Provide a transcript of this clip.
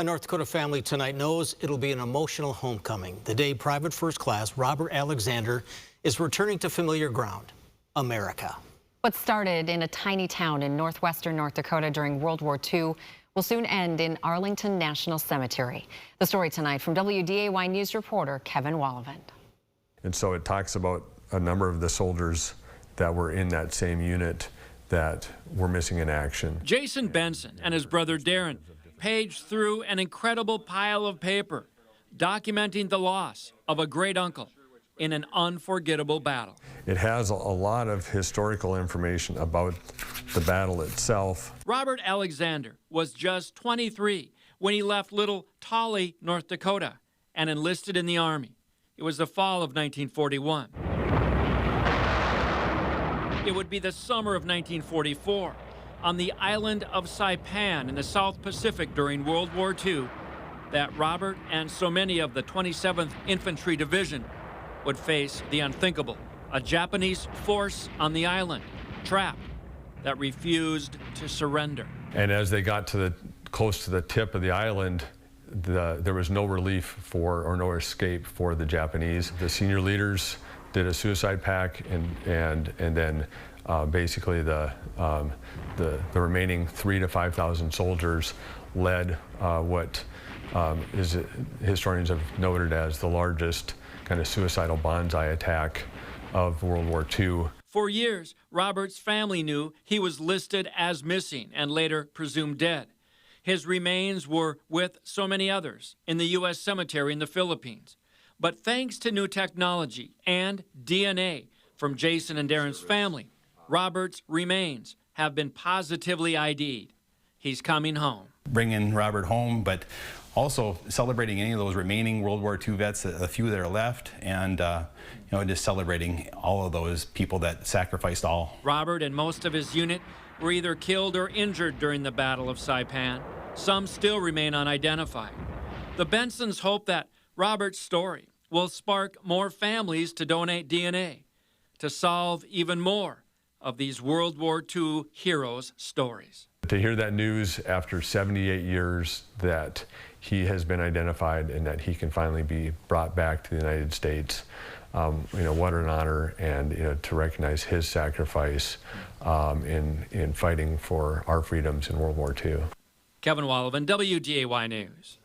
A North Dakota family tonight knows it'll be an emotional homecoming. The day Private First Class Robert Alexander is returning to familiar ground, America. What started in a tiny town in northwestern North Dakota during World War II will soon end in Arlington National Cemetery. The story tonight from WWII News reporter Kevin Wallivant. And so it talks about a number of the soldiers that were in that same unit that were missing in action. Jason Benson and his brother Darren paged through an incredible pile of paper documenting the loss of a great uncle in an unforgettable battle. It has a lot of historical information about the battle itself. Robert Alexander was just 23 when he left little Tolly, North Dakota, and enlisted in the Army. It was the fall of 1941. It would be the summer of 1944 on the island of Saipan in the South Pacific during World War II that Robert and so many of the 27th Infantry Division would face the unthinkable, a Japanese force on the island, trapped, that refused to surrender. And as they got to close to the tip of the island, there was no relief or no escape for the Japanese. The senior leaders did a suicide pact, and then basically the remaining 3,000 to 5,000 soldiers led what historians have noted as the largest kind of suicidal bonsai attack of World War II. For years, Robert's family knew he was listed as missing and later presumed dead. His remains were with so many others in the U.S. cemetery in the Philippines. But thanks to new technology and DNA from Jason and Darren's family, Robert's remains have been positively ID'd. He's coming home. Bringing Robert home, but also celebrating any of those remaining World War II vets, a few that are left, and just celebrating all of those people that sacrificed all. Robert and most of his unit were either killed or injured during the Battle of Saipan. Some still remain unidentified. The Bensons hope that Robert's story will spark more families to donate DNA to solve even more of these World War II heroes' stories. To hear that news after 78 years that he has been identified and that he can finally be brought back to the United States, what an honor, and to recognize his sacrifice in fighting for our freedoms in World War II. Kevin Wallivant, WWII News.